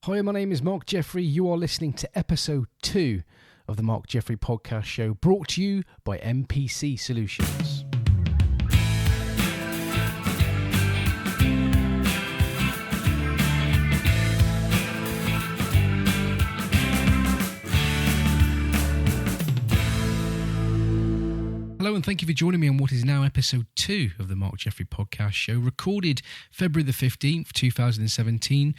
Hi, my name is Mark Jeffrey. You are listening to episode 2 of the Mark Jeffrey podcast show, brought to you by MPC Solutions. Hello and thank you for joining me on what is now episode 2 of the Mark Jeffrey podcast show, recorded February the 15th, 2017,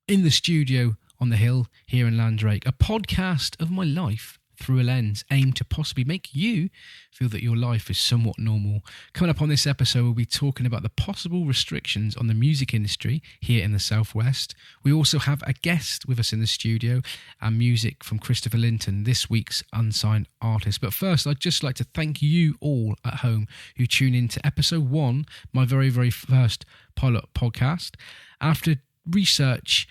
in the studio on the hill here in Landrake, a podcast of my life through a lens aimed to possibly make you feel that your life is somewhat normal. Coming up on this episode, we'll be talking about the possible restrictions on the music industry here in the Southwest. We also have a guest with us in the studio and music from Christopher Linton, this week's unsigned artist. But first, I'd just like to thank you all at home who tune in to episode 1, my very, very first pilot podcast. After research,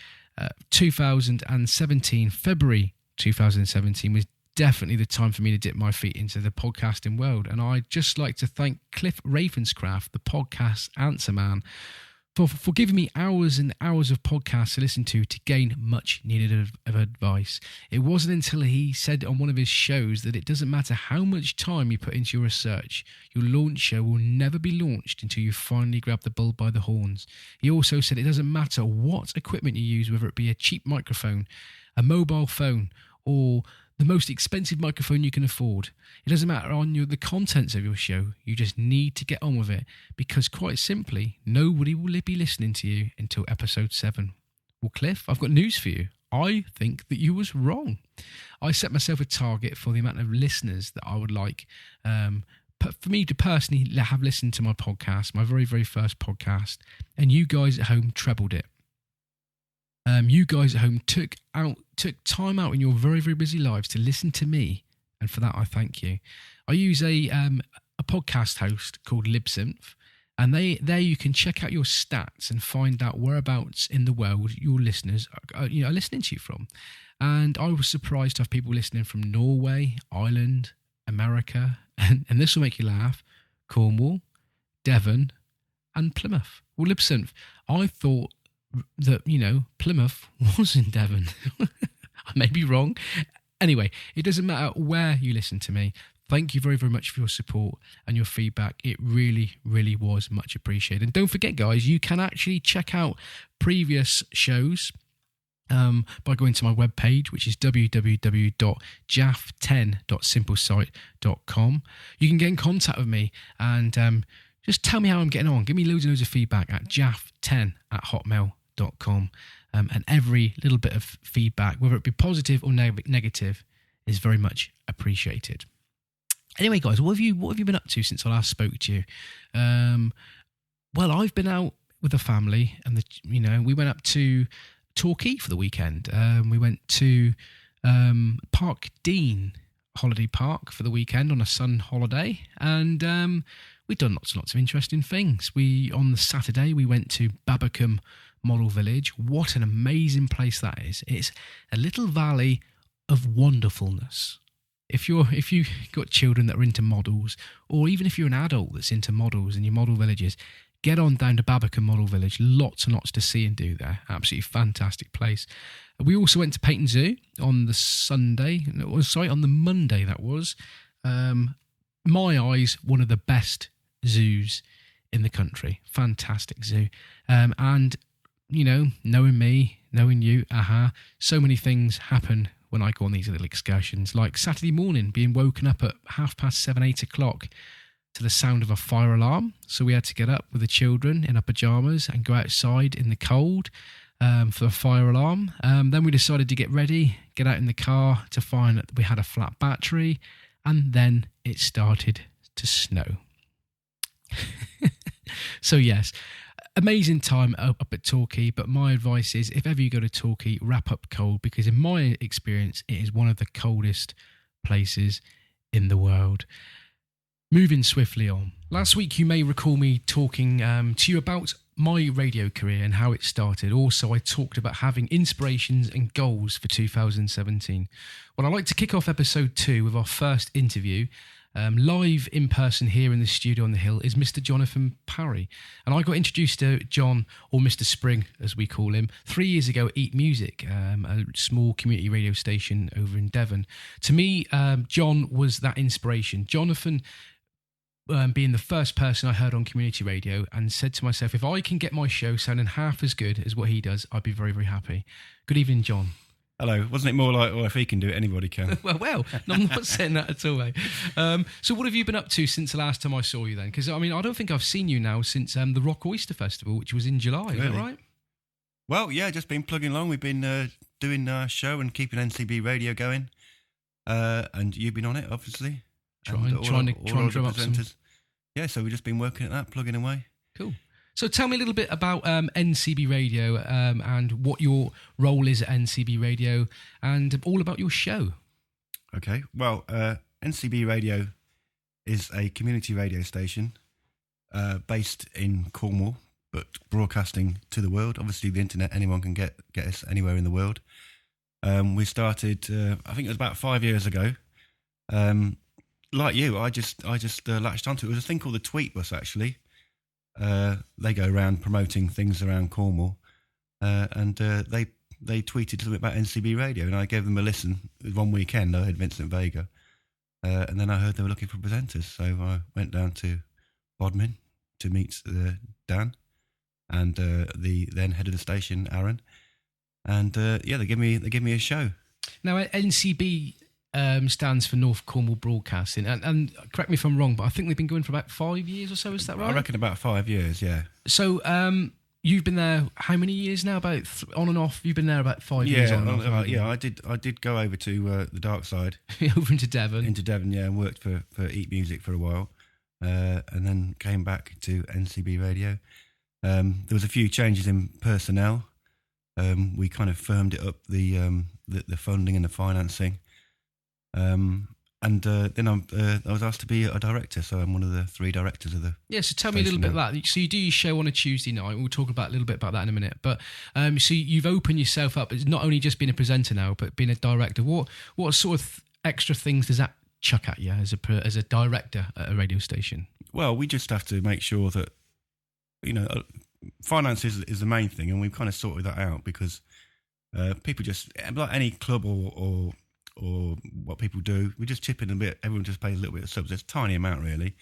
2017, February 2017 was definitely the time for me to dip my feet into the podcasting world. And I'd just like to thank Cliff Ravenscraft, the podcast answer man, for giving me hours and hours of podcasts to listen to gain much needed of advice. It wasn't until he said on one of his shows that it doesn't matter how much time you put into your research, your launch show will never be launched until you finally grab the bull by the horns. He also said it doesn't matter what equipment you use, whether it be a cheap microphone, a mobile phone, or the most expensive microphone you can afford. It doesn't matter on the contents of your show. You just need to get on with it, because quite simply, nobody will be listening to you until episode 7. Well, Cliff, I've got news for you. I think that you was wrong. I set myself a target for the amount of listeners that I would like for me to personally have listened to my podcast, my very, very first podcast, and you guys at home trebled it. You guys at home took time out in your very, very busy lives to listen to me, and for that I thank you. I use a podcast host called Libsynth, and there you can check out your stats and find out whereabouts in the world your listeners are listening to you from. And I was surprised to have people listening from Norway, Ireland, America, and this will make you laugh, Cornwall, Devon, and Plymouth. Well, Libsynth, I thought that, Plymouth was in Devon. I may be wrong. Anyway, it doesn't matter where you listen to me. Thank you very, very much for your support and your feedback. It really, really was much appreciated. And don't forget, guys, you can actually check out previous shows by going to my webpage, which is www.jaff10.simplesite.com. You can get in contact with me and just tell me how I'm getting on. Give me loads and loads of feedback at jaff10@hotmail.com. And every little bit of feedback, whether it be positive or negative, is very much appreciated. Anyway, guys, what have you been up to since I last spoke to you? Well, I've been out with the family, and we went up to Torquay for the weekend. We went to Park Dean Holiday Park for the weekend on a sun holiday, and we've done lots and lots of interesting things. On the Saturday, we went to Babbacombe Model Village. What an amazing place that is. It's a little valley of wonderfulness. If you've got children that are into models, or even if you're an adult that's into models and your model villages, get on down to Babbacombe Model Village. Lots and lots to see and do there. Absolutely fantastic place. We also went to Peyton Zoo on the Monday that was. My eyes, one of the best zoos in the country. Fantastic zoo. And, knowing me, knowing you, so many things happen when I go on these little excursions. Like Saturday morning, being woken up at 7:30, 8 o'clock to the sound of a fire alarm. So we had to get up with the children in our pyjamas and go outside in the cold for the fire alarm. Then we decided to get ready, get out in the car to find that we had a flat battery, and then it started to snow. So yes, amazing time up at Torquay, but my advice is, if ever you go to Torquay, wrap up cold, because in my experience, it is one of the coldest places in the world. Moving swiftly on. Last week, you may recall me talking to you about my radio career and how it started. Also, I talked about having inspirations and goals for 2017. Well, I'd like to kick off episode 2 with our first interview live in person here in the studio on the hill is Mr. Jonathon Parry. And I got introduced to John, or Mr. Spring as we call him, 3 years ago at Eat Music, a small community radio station over in Devon. To me, John was that inspiration. Jonathon being the first person I heard on community radio, and said to myself, if I can get my show sounding half as good as what he does, I'd be very, very happy. Good evening, John. Hello. Wasn't it more like, well, if he can do it, anybody can? well, no, I'm not saying that at all, mate. So what have you been up to since the last time I saw you then? Because, I mean, I don't think I've seen you now since the Rock Oyster Festival, which was in July, really? Is that right? Well, yeah, just been plugging along. We've been doing our show and keeping NCB Radio going. And you've been on it, obviously. Trying to drum up some. Yeah, so we've just been working at that, plugging away. Cool. So tell me a little bit about NCB Radio and what your role is at NCB Radio and all about your show. Okay. Well, NCB Radio is a community radio station based in Cornwall, but broadcasting to the world. Obviously, the internet, anyone can get us anywhere in the world. We started, I think it was about 5 years ago. Like you, I just latched onto it. It was a thing called the Tweet Bus, actually. They go around promoting things around Cornwall, and they tweeted something about NCB Radio, and I gave them a listen. It was one weekend. I heard Vincent Vega, and then I heard they were looking for presenters, so I went down to Bodmin to meet Dan and the then head of the station, Aaron, and they give me a show. Now NCB stands for North Cornwall Broadcasting, and correct me if I'm wrong, but I think they've been going for about 5 years or so. Is that right? I reckon about 5 years. Yeah. So you've been there how many years now? About on and off. You've been there about 5 years. On and off, yeah. I did go over to the dark side, over into Devon. Yeah, and worked for Eat Music for a while, and then came back to NCB Radio. There was a few changes in personnel. We kind of firmed it up, the funding and the financing. And then I was asked to be a director, so I'm one of the 3 directors of the. Yeah, so tell me a little bit about that. So you do your show on a Tuesday night. We'll talk about a little bit about that in a minute. But so you've opened yourself up. It's not only just being a presenter now, but being a director. What sort of extra things does that chuck at you as a director at a radio station? Well, we just have to make sure that finance is the main thing, and we've kind of sorted that out because people just, like any club or what people do, we just chip in a bit. Everyone just pays a little bit of subs. It's a tiny amount, really.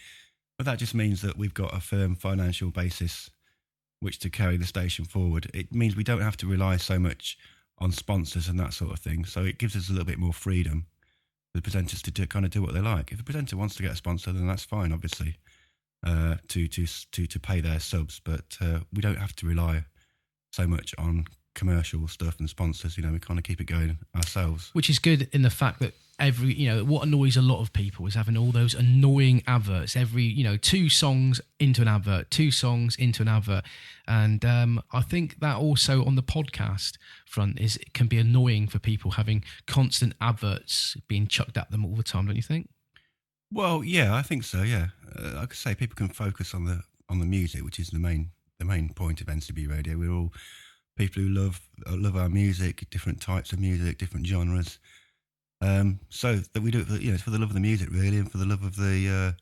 But that just means that we've got a firm financial basis which to carry the station forward. It means we don't have to rely so much on sponsors and that sort of thing. So it gives us a little bit more freedom for the presenters to kind of do what they like. If a presenter wants to get a sponsor, then that's fine, obviously, to pay their subs. But we don't have to rely so much on commercial stuff and sponsors. We kind of keep it going ourselves, which is good in the fact that what annoys a lot of people is having all those annoying adverts every 2 songs into an advert, 2 songs into an advert, and I think that also on the podcast front can be annoying for people having constant adverts being chucked at them all the time, don't you think? Well, yeah, I think so. Yeah, like I say, people can focus on the music, which is the main point of NCB Radio. We're all people who love our music, different types of music, different genres. So that we do it, it's for the love of the music, really, and for the love of the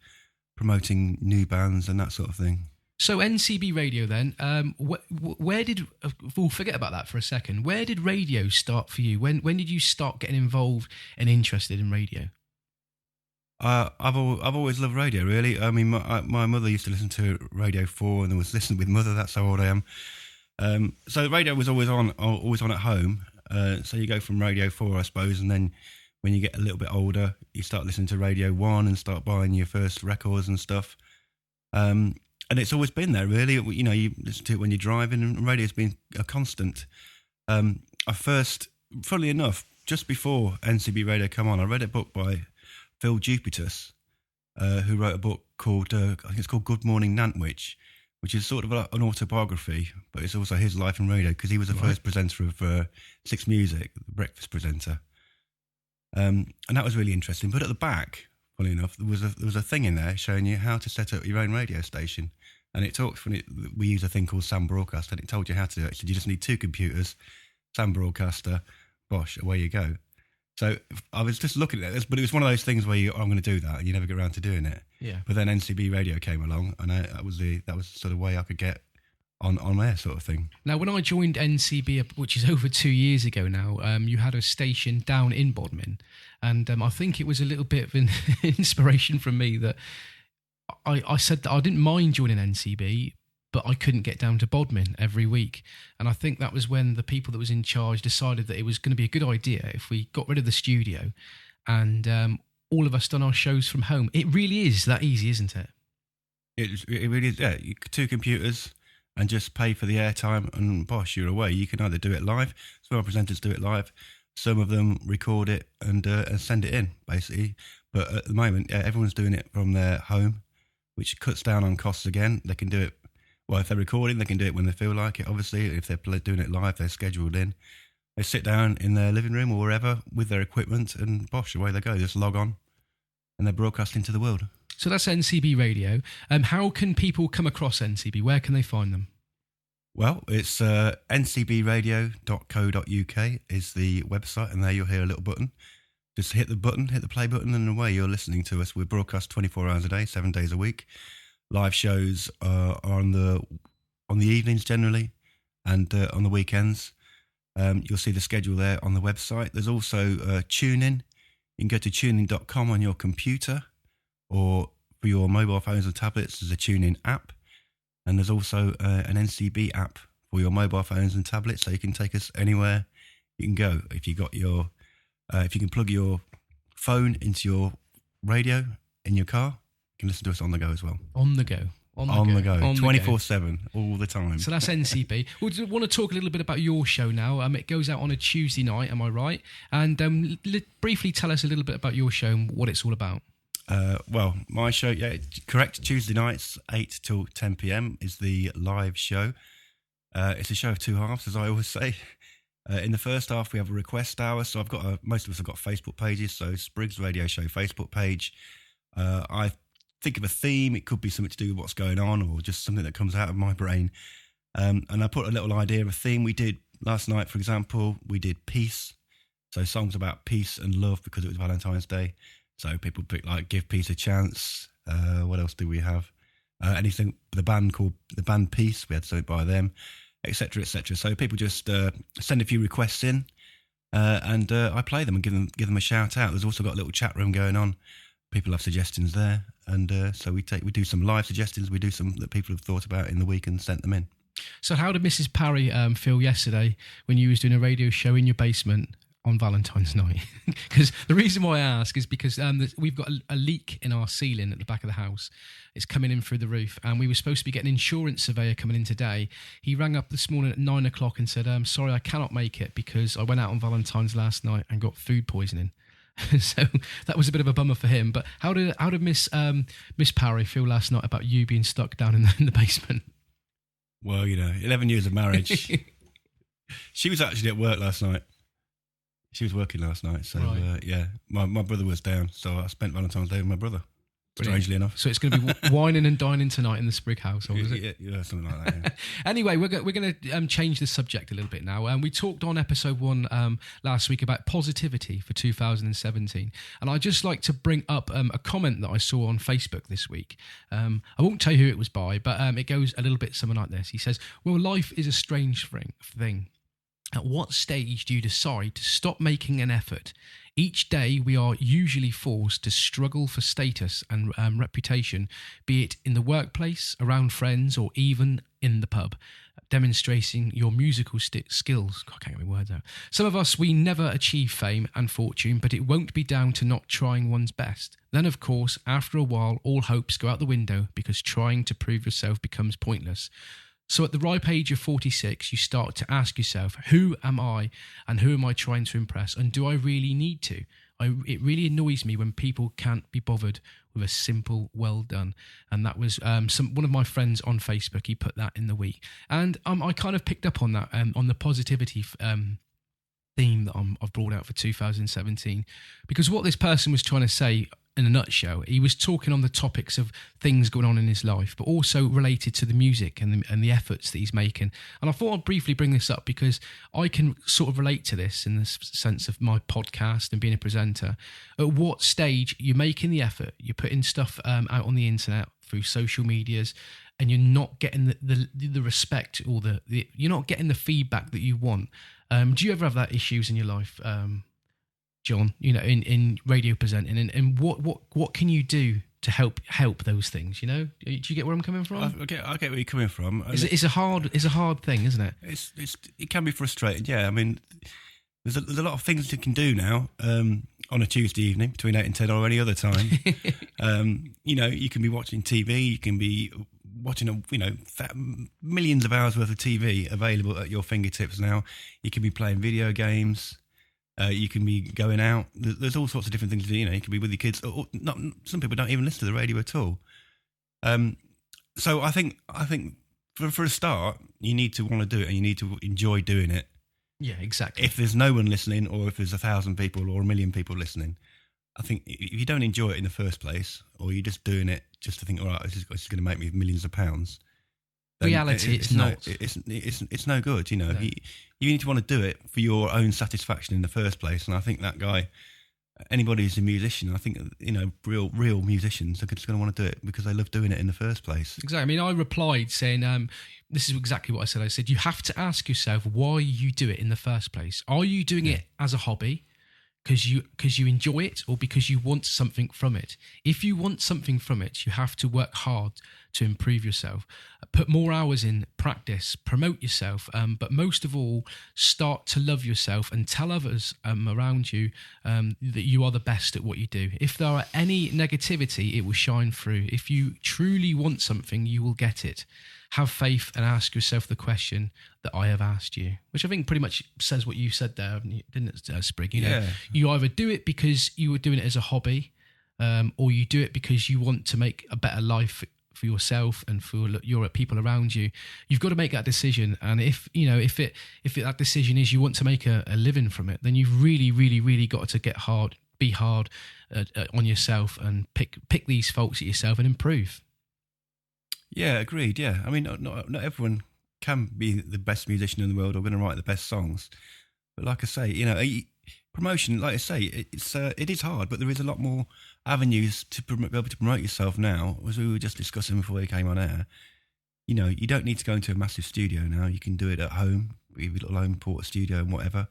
promoting new bands and that sort of thing. So NCB Radio, then, where did we'll forget about that for a second? Where did radio start for you? When did you start getting involved and interested in radio? I've always loved radio, really. I mean, my mother used to listen to Radio 4, and there was Listen with Mother. That's how old I am. So radio was always on at home. So you go from Radio 4, I suppose, and then when you get a little bit older, you start listening to Radio 1 and start buying your first records and stuff. And it's always been there, really. You listen to it when you're driving, and radio's been a constant. I first, funnily enough, just before NCB Radio come on, I read a book by Phil Jupitus, who wrote a book called, I think it's called Good Morning Nantwich, which is sort of an autobiography, but it's also his life in radio, because he was the first presenter of Six Music, the breakfast presenter. And that was really interesting. But at the back, funny enough, there was a thing in there showing you how to set up your own radio station. And it talked, we use a thing called Sam Broadcaster, and it told you how to do it. It said you just need 2 computers, Sam Broadcaster, bosh, away you go. So I was just looking at this, but it was one of those things where I'm going to do that, and you never get around to doing it. Yeah. But then NCB Radio came along, and that was sort of way I could get on air, sort of thing. Now, when I joined NCB, which is over 2 years ago now, you had a station down in Bodmin, and I think it was a little bit of an inspiration from me that I said that I didn't mind joining NCB, but I couldn't get down to Bodmin every week. And I think that was when the people that was in charge decided that it was going to be a good idea if we got rid of the studio and all of us done our shows from home. It really is that easy, isn't it? It really is, yeah. 2 computers and just pay for the airtime and bosh, you're away. You can either do it live, some of our presenters do it live, some of them record it and send it in, basically. But at the moment, everyone's doing it from their home, which cuts down on costs again. They can do it, well, if they're recording, they can do it when they feel like it, obviously. If they're doing it live, they're scheduled in. They sit down in their living room or wherever with their equipment and bosh, away they go. Just log on and they're broadcasting to the world. So that's NCB Radio. How can people come across NCB? Where can they find them? Well, it's ncbradio.co.uk is the website, and there you'll hear a little button. Just hit the play button, and away you're listening to us. We broadcast 24 hours a day, 7 days a week. Live shows are on the evenings generally, and on the weekends. You'll see the schedule there on the website. There's also TuneIn. You can go to tunein.com on your computer, or for your mobile phones and tablets, there's a TuneIn app. And there's also an NCB app for your mobile phones and tablets, so you can take us anywhere you can go. If you can plug your phone into your radio in your car, you can listen to us on the go as well. On the go. On the go. 24/7, all the time. So that's NCB. We want to talk a little bit about your show now. It goes out on a Tuesday night, am I right? And briefly tell us a little bit about your show and what it's all about. Well, my show, yeah, correct. Tuesday nights, 8 till 10 p.m. is the live show. It's a show of 2 halves, as I always say. In the first half, we have a request hour. So most of us have got Facebook pages. So Spriggs Radio Show Facebook page. I think of a theme. It could be something to do with what's going on, or just something that comes out of my brain. And I put a little idea of a theme. We did last night, for example, we did peace. So songs about peace and love, because it was Valentine's Day. So people pick like Give Peace a Chance. What else do we have? Anything, the band Peace, we had something by them, etc., etc. So people just send a few requests in, and I play them and give them a shout out. There's also got a little chat room going on. People have suggestions there, and so we do some live suggestions. We do some that people have thought about in the week and sent them in. So how did Mrs. Parry feel yesterday when you was doing a radio show in your basement on Valentine's night? Because the reason why I ask is because we've got a leak in our ceiling at the back of the house. It's coming in through the roof, and we were supposed to be getting an insurance surveyor coming in today. He rang up this morning at 9 o'clock and said, sorry, I cannot make it because I went out on Valentine's last night and got food poisoning. So that was a bit of a bummer for him. But how did Miss Parry feel last night about you being stuck down in the basement? Well, 11 years of marriage. She was actually at work last night. She was working last night, so right. Yeah. My brother was down, so I spent Valentine's Day with my brother. Brilliant. Strangely enough. So it's going to be whining and dining tonight in the Sprigg household, is it? Yeah, something like that. Yeah. Anyway, we're going to change the subject a little bit now. We talked on episode 1 last week about positivity for 2017, and I'd just like to bring up a comment that I saw on Facebook this week. I won't tell you who it was by, but it goes a little bit something like this. He says, "Well, life is a strange thing. At what stage do you decide to stop making an effort? Each day we are usually forced to struggle for status and reputation, be it in the workplace, around friends, or even in the pub, demonstrating your musical skills." God, I can't get my words out. "Some of us, we never achieve fame and fortune, but it won't be down to not trying one's best. Then, of course, after a while, all hopes go out the window because trying to prove yourself becomes pointless. So at the ripe age of 46, you start to ask yourself, who am I and who am I trying to impress? And do I really need to? It really annoys me when people can't be bothered with a simple well done." And that was one of my friends on Facebook. He put that in the week. And I kind of picked up on that, on the positivity theme that I've brought out for 2017. Because what this person was trying to say in a nutshell. He was talking on the topics of things going on in his life, but also related to the music and the efforts that he's making. And I thought I'd briefly bring this up because I can sort of relate to this in the sense of my podcast and being a presenter. At what stage you're making the effort, you're putting stuff out on the internet through social medias, and you're not getting the respect or you're not getting the feedback that you want. Do you ever have that issues in your life, John, in radio presenting, and what can you do to help those things? Do you get where I'm coming from? I get where you're coming from. It's a hard thing, isn't it? It can be frustrating. Yeah, I mean, there's a lot of things you can do now on a Tuesday evening between 8 and 10 or any other time. You can be watching TV. You can be watching millions of hours worth of TV available at your fingertips now. You can be playing video games. You can be going out. There's all sorts of different things to do. You can be with your kids. Or not, some people don't even listen to the radio at all. So I think for a start, you need to want to do it and you need to enjoy doing it. Yeah, exactly. If there's no one listening, or if there's 1,000 people or 1 million people listening, I think if you don't enjoy it in the first place, or you're just doing it just to think, all right, this is going to make me millions of pounds. Reality, it's not. It's no good. You need to want to do it for your own satisfaction in the first place. And I think that guy, anybody who's a musician, I think real musicians are just going to want to do it because they love doing it in the first place. Exactly. I mean, I replied saying, this is exactly what I said. I said, you have to ask yourself why you do it in the first place. Are you doing it as a hobby because you enjoy it, or because you want something from it? If you want something from it, you have to work hard to improve yourself, put more hours in, practice, promote yourself, but most of all, start to love yourself and tell others around you that you are the best at what you do. If there are any negativity, it will shine through. If you truly want something, you will get it. Have faith and ask yourself the question that I have asked you, which I think pretty much says what you said there, didn't it, Sprig? You either do it because you were doing it as a hobby, or you do it because you want to make a better life for yourself and for your people around you. You've got to make that decision, and if that decision is you want to make a living from it, then you've really, really, really got to be hard on yourself and pick these faults at yourself and improve. Yeah, agreed. Yeah, I mean, not everyone can be the best musician in the world or going to write the best songs, but like I say, promotion, like I say, it is hard, but there is a lot more avenues to be able to promote yourself now, as we were just discussing before we came on air. You don't need to go into a massive studio now. You can do it at home, with your little home port studio and whatever.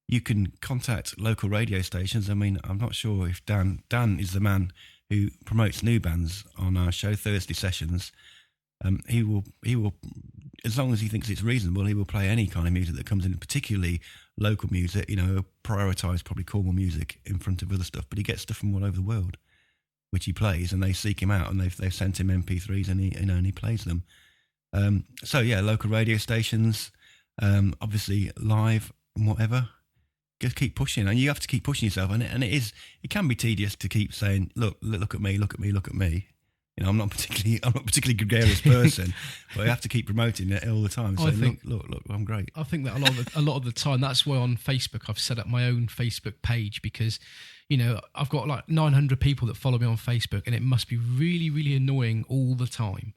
You can contact local radio stations. I mean, I'm not sure if Dan is the man who promotes new bands on our show, Thursday Sessions. He will, as long as he thinks it's reasonable, he will play any kind of music that comes in, particularly local music. Prioritise probably Cornwall music in front of other stuff, but he gets stuff from all over the world, which he plays, and they seek him out, and they've sent him MP3s, and he plays them. So yeah, local radio stations, obviously live and whatever. Just keep pushing, and you have to keep pushing yourself, and it can be tedious to keep saying, look at me, look at me, look at me. I'm not particularly gregarious person, but I have to keep promoting it all the time. So look, I'm great. I think that a lot of the time, that's why on Facebook I've set up my own Facebook page, because I've got like 900 people that follow me on Facebook, and it must be really, really annoying all the time.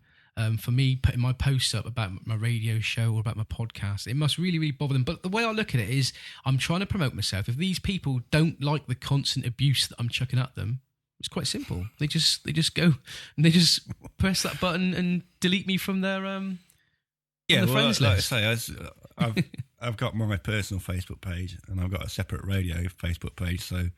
For me, putting my posts up about my radio show or about my podcast, it must really, really bother them. But the way I look at it is, I'm trying to promote myself. If these people don't like the constant abuse that I'm chucking at them, it's quite simple. They just go and they just press that button and delete me from their friends list. Like I say, I've got my personal Facebook page, and I've got a separate radio Facebook page. So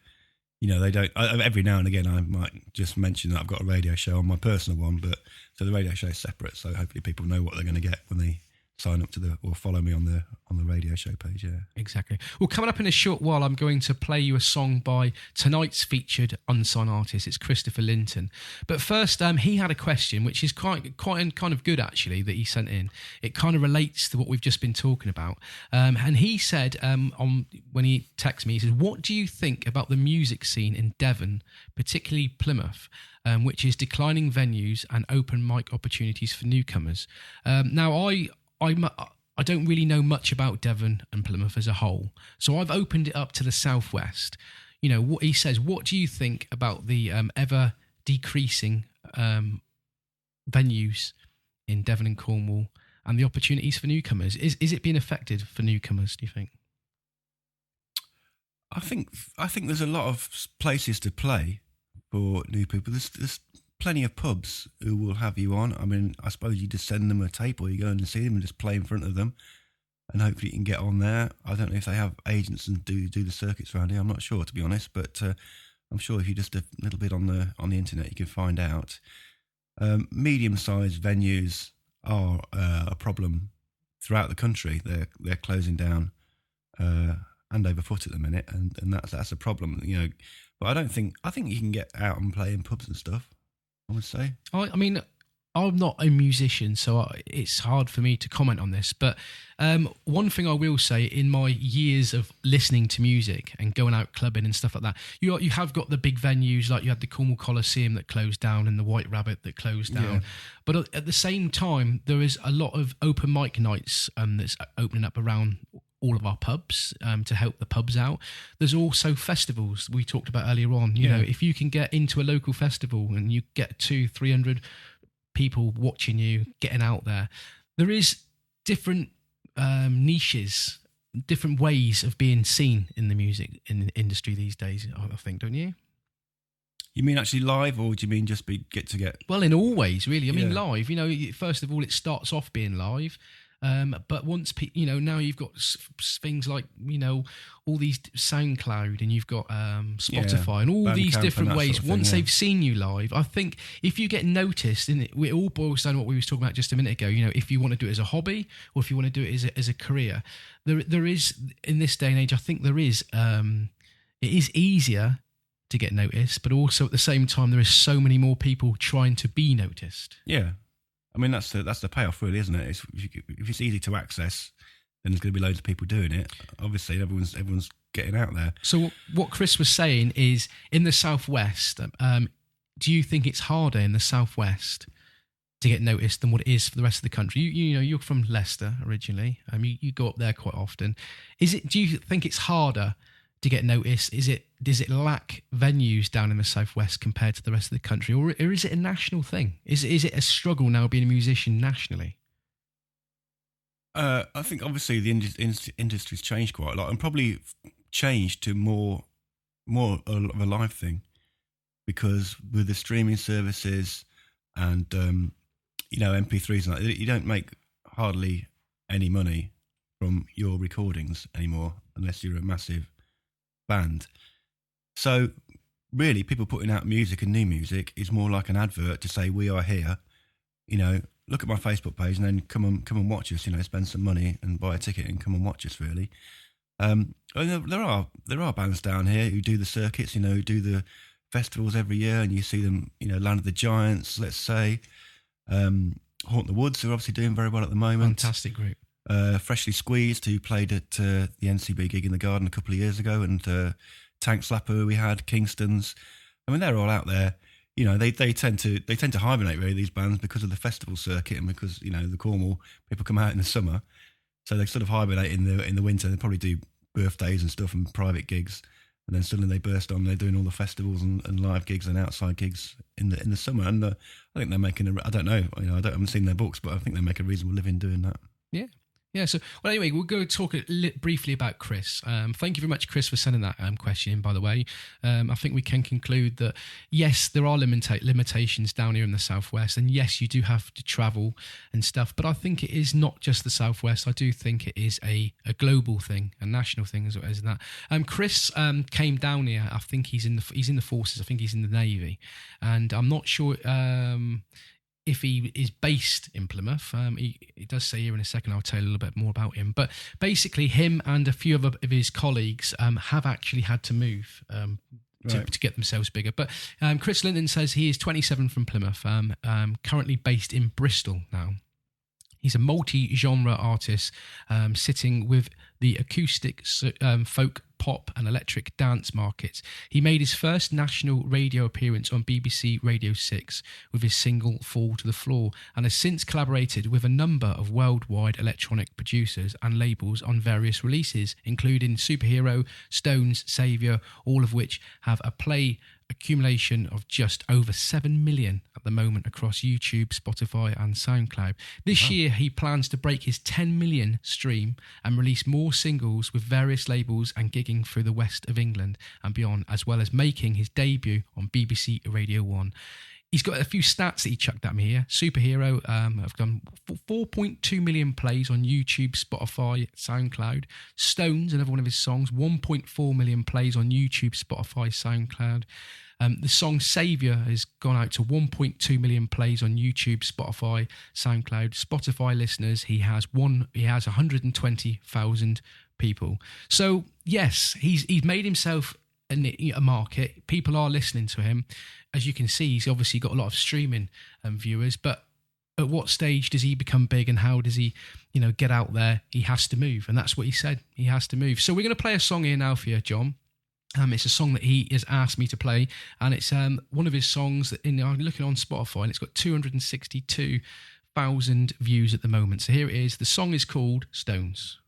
they don't. Every now and again, I might just mention that I've got a radio show on my personal one, but so the radio show is separate. So hopefully people know what they're going to get when they sign up to or follow me on the radio show page. Yeah, exactly. Well, coming up in a short while, I'm going to play you a song by tonight's featured unsigned artist. It's Christopher Linton. But first, he had a question which is quite kind of good actually that he sent in. It kind of relates to what we've just been talking about. And he said when he texted me, he said, "What do you think about the music scene in Devon, particularly Plymouth?" Which is declining venues and open mic opportunities for newcomers. Now, I don't really know much about Devon and Plymouth as a whole, so I've opened it up to the southwest. what he says. What do you think about the ever decreasing venues in Devon and Cornwall and the opportunities for newcomers? Is it being affected for newcomers, do you think? I think there's a lot of places to play for new people. There's plenty of pubs who will have you on. I mean, I suppose you just send them a tape or you go in and see them and just play in front of them, and hopefully you can get on there. I don't know if they have agents and do the circuits around here. I'm not sure, to be honest, but I'm sure if you just a little bit on the internet, you can find out. Medium-sized venues are a problem throughout the country. They're closing down hand over foot at the minute, and that's a problem, But I think you can get out and play in pubs and stuff, I would say. I mean, I'm not a musician, so it's hard for me to comment on this. But one thing I will say, in my years of listening to music and going out clubbing and stuff like that, you have got the big venues, like you had the Cornwall Coliseum that closed down and the White Rabbit that closed down. Yeah. But at the same time, there is a lot of open mic nights that's opening up around all of our pubs to help the pubs out. There's also festivals we talked about earlier on. You know, if you can get into a local festival and you get 200-300 people watching you, getting out there, there is different niches, different ways of being seen in the music in the industry these days, I think, don't you? You mean actually live, or do you mean just get? Well, in all ways, really. I mean, live. First of all, it starts off being live. But once, now you've got things like, all these SoundCloud, and you've got Spotify and all these different ways. Once they've seen you live, I think if you get noticed, and it all boils down to what we were talking about just a minute ago, if you want to do it as a hobby or if you want to do it as a career, there is, in this day and age, I think there is, it is easier to get noticed, but also at the same time, there is so many more people trying to be noticed. Yeah. I mean, that's the payoff, really, isn't it? If it's easy to access, then there's going to be loads of people doing it. Obviously, everyone's getting out there. So what Chris was saying is, in the Southwest, do you think it's harder in the Southwest to get noticed than what it is for the rest of the country? You're from Leicester originally. You go up there quite often. Do you think it's harder to get noticed? Does it lack venues down in the Southwest compared to the rest of the country, or is it a national thing? Is it a struggle now being a musician nationally? I think obviously the industry's changed quite a lot, and probably changed to more of a live thing, because with the streaming services and MP3s and that, you don't make hardly any money from your recordings anymore unless you're a massive band. So really, people putting out music and new music is more like an advert to say, we are here, look at my Facebook page and then come and watch us, spend some money and buy a ticket and come and watch us, really. There are bands down here who do the circuits, who do the festivals every year, and you see them, Land of the Giants, let's say, Haunt the Woods, who are obviously doing very well at the moment. Fantastic group. Freshly Squeezed, who played at the NCB gig in the Garden a couple of years ago, and Tank Slapper we had, Kingston's. I mean, they're all out there. They tend to hibernate, really, these bands, because of the festival circuit, and because the Cornwall people come out in the summer, so they sort of hibernate in the winter. They probably do birthdays and stuff and private gigs, and then suddenly they burst on. They're doing all the festivals and live gigs and outside gigs in the summer. And I think they're making I don't know. I haven't seen their books, but I think they make a reasonable living doing that. Yeah. Yeah, so, well, anyway, we'll go talk briefly about Chris. Thank you very much, Chris, for sending that question in, by the way. I think we can conclude that, yes, there are limitations down here in the Southwest, and yes, you do have to travel and stuff, but I think it is not just the Southwest. I do think it is a global thing, a national thing as well as that. Chris came down here. I think he's in the forces. I think he's in the Navy, and I'm not sure if he is based in Plymouth. He does say here in a second, I'll tell you a little bit more about him. But basically, him and a few of his colleagues have actually had to move to get themselves bigger. But Chris Linton says he is 27 from Plymouth, currently based in Bristol now. He's a multi-genre artist, sitting with the acoustic folk pop and electric dance markets. He made his first national radio appearance on BBC Radio 6 with his single Fall to the Floor, and has since collaborated with a number of worldwide electronic producers and labels on various releases, including Superhero, Stones, Saviour, all of which have a play accumulation of just over 7 million at the moment across YouTube, Spotify and SoundCloud. This year he plans to break his 10 million stream and release more singles with various labels and gigging through the west of England and beyond, as well as making his debut on BBC Radio 1. He's got a few stats that he chucked at me here. Superhero have done 4.2 million plays on YouTube, Spotify, SoundCloud. Stones, another one of his songs, 1.4 million plays on YouTube, Spotify, SoundCloud. The song Saviour has gone out to 1.2 million plays on YouTube, Spotify, SoundCloud. Spotify listeners, he has 120,000 people. So yes, he's made himself a market. People are listening to him. As you can see, he's obviously got a lot of streaming viewers, but at what stage does he become big, and how does he, get out there? He has to move, and that's what he said. He has to move. So we're going to play a song here now for you, John. It's a song that he has asked me to play, and it's one of his songs that I'm looking on Spotify, and it's got 262,000 views at the moment. So here it is. The song is called Stones.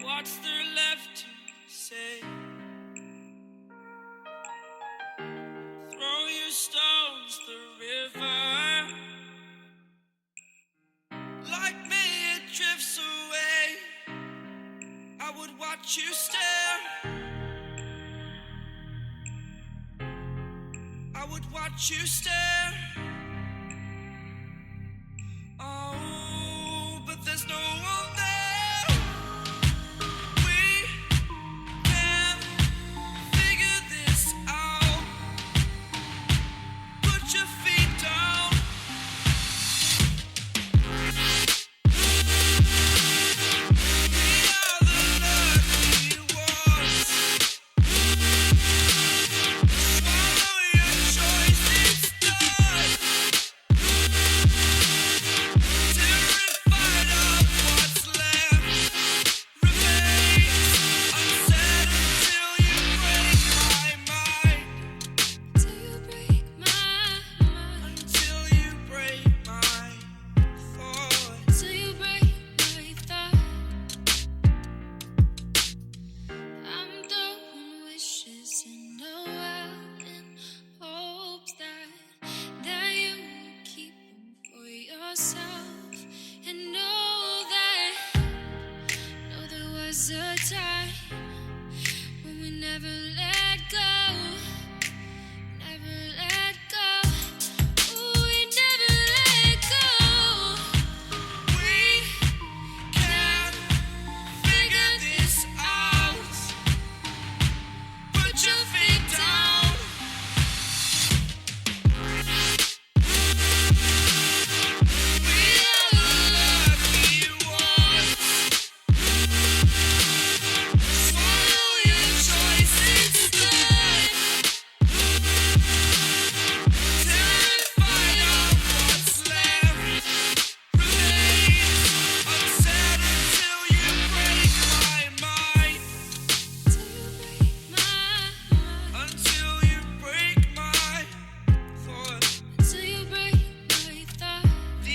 What's there left to say? Throw your stones the river. Like me it drifts away. I would watch you stare. I would watch you stare. Oh, but there's no one there.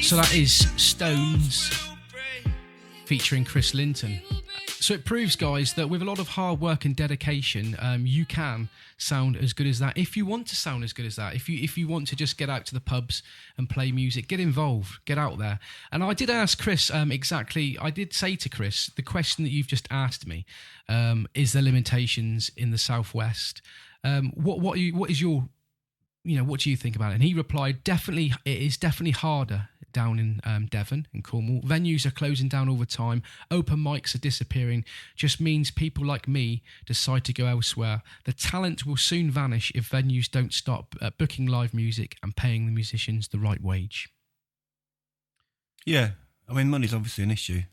So that is Stones featuring Chris Linton. So it proves, guys, that with a lot of hard work and dedication, you can sound as good as that. If you want to sound as good as that, if you want to just get out to the pubs and play music, get involved, get out there. And I did ask Chris I did say to Chris, the question that you've just asked me, is there limitations in the Southwest? What do you think about it? And he replied, definitely, it is definitely harder down in Devon, in Cornwall. Venues are closing down all the time. Open mics are disappearing. Just means people like me decide to go elsewhere. The talent will soon vanish if venues don't stop booking live music and paying the musicians the right wage. Yeah, I mean, money's obviously an issue.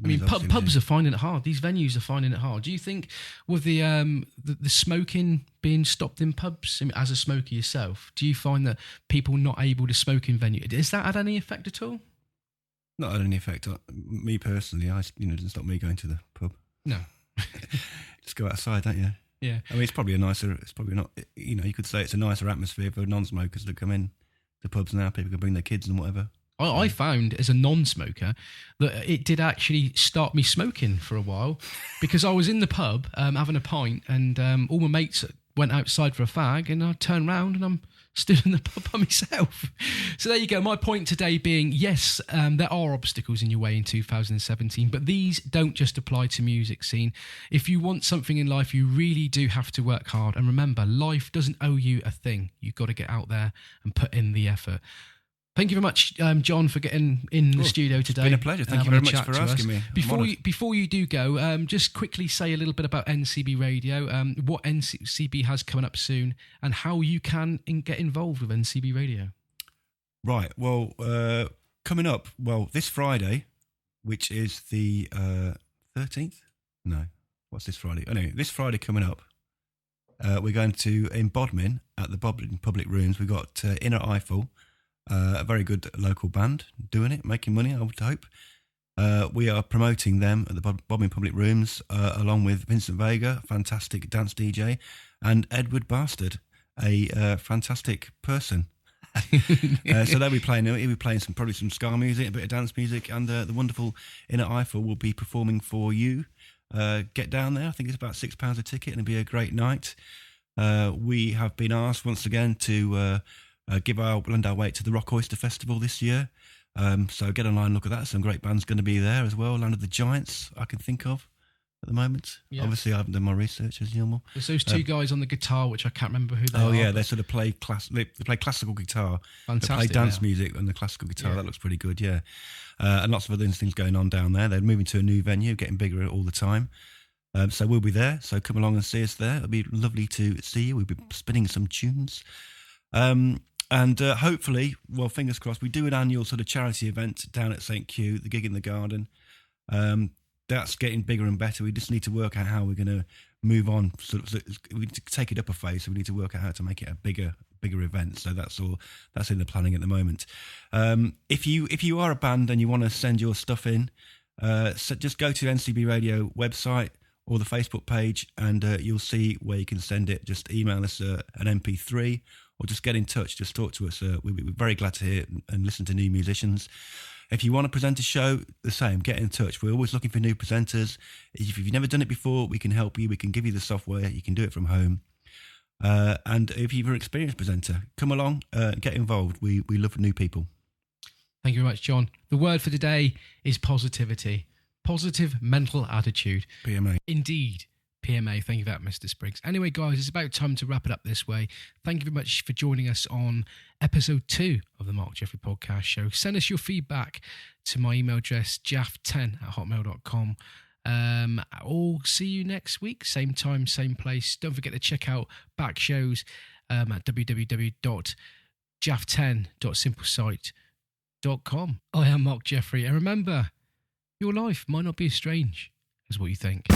I mean, pubs are finding it hard. These venues are finding it hard. Do you think with the smoking being stopped in pubs, I mean, as a smoker yourself, do you find that people not able to smoke in venues, has that had any effect at all? Not had any effect on me personally. It doesn't stop me going to the pub. No. Just go outside, don't you? Yeah. I mean, it's probably not, you could say it's a nicer atmosphere for non-smokers that come in to pubs now. People can bring their kids and whatever. I found as a non-smoker that it did actually start me smoking for a while, because I was in the pub having a pint, and all my mates went outside for a fag, and I turned round and I'm stood in the pub by myself. So there you go. My point today being, yes, there are obstacles in your way in 2017, but these don't just apply to music scene. If you want something in life, you really do have to work hard. And remember, life doesn't owe you a thing. You've got to get out there and put in the effort. Thank you very much, John, for getting in the studio today. It's been a pleasure. Thank you very much for asking me. Before you do go, just quickly say a little bit about NCB Radio, what NCB has coming up soon, and how you can get involved with NCB Radio. Right. Well, coming up, this Friday, which is the 13th? No. What's this Friday? Oh, no, this Friday coming up, we're going to, in Bodmin, at the Bodmin Public Rooms, we've got Inner Eiffel, a very good local band doing it, making money, I would hope. We are promoting them at the Bodmin Public Rooms, along with Vincent Vega, fantastic dance DJ, and Edward Bastard, a fantastic person. So he'll be playing probably some ska music, a bit of dance music, and the wonderful Inner Eiffel will be performing for you. Get down there. I think it's about £6 a ticket, and it'll be a great night. We have been asked once again to lend our weight to the Rock Oyster Festival this year. So get online, look at that. Some great bands going to be there as well. Land of the Giants, I can think of at the moment. Yeah. Obviously, I haven't done my research as normal. There's those two guys on the guitar, which I can't remember who they are. Oh yeah, they sort of play they play classical guitar. Fantastic. They play dance music on the classical guitar. Yeah. That looks pretty good. Yeah, and lots of other things going on down there. They're moving to a new venue, getting bigger all the time. So we'll be there. So come along and see us there. It'll be lovely to see you. We'll be spinning some tunes. And hopefully, fingers crossed, we do an annual sort of charity event down at St. Q, the Gig in the Garden. That's getting bigger and better. We just need to work out how we're going to move on. We need to take it up a phase, so we need to work out how to make it a bigger event. So that's in the planning at the moment. If you are a band and you want to send your stuff in, so just go to NCB Radio website or the Facebook page, and you'll see where you can send it. Just email us an MP3, or just get in touch, just talk to us. We'll be very glad to hear and listen to new musicians. If you want to present a show, the same, get in touch. We're always looking for new presenters. If you've never done it before, we can help you. We can give you the software. You can do it from home. And if you're an experienced presenter, come along, get involved. We love new people. Thank you very much, John. The word for today is positivity. Positive mental attitude. P.M.A. Indeed. P.M.A. Thank you for that, Mr. Spriggs. Anyway, guys, it's about time to wrap it up this way. Thank you very much for joining us on episode 2 of the Mark Jeffrey Podcast Show. Send us your feedback to my email address, jaff10@hotmail.com. Or see you next week, same time, same place. Don't forget to check out back shows at www.jaff10.simplesite.com. I am Mark Jeffrey, and remember, your life might not be as strange as what you think.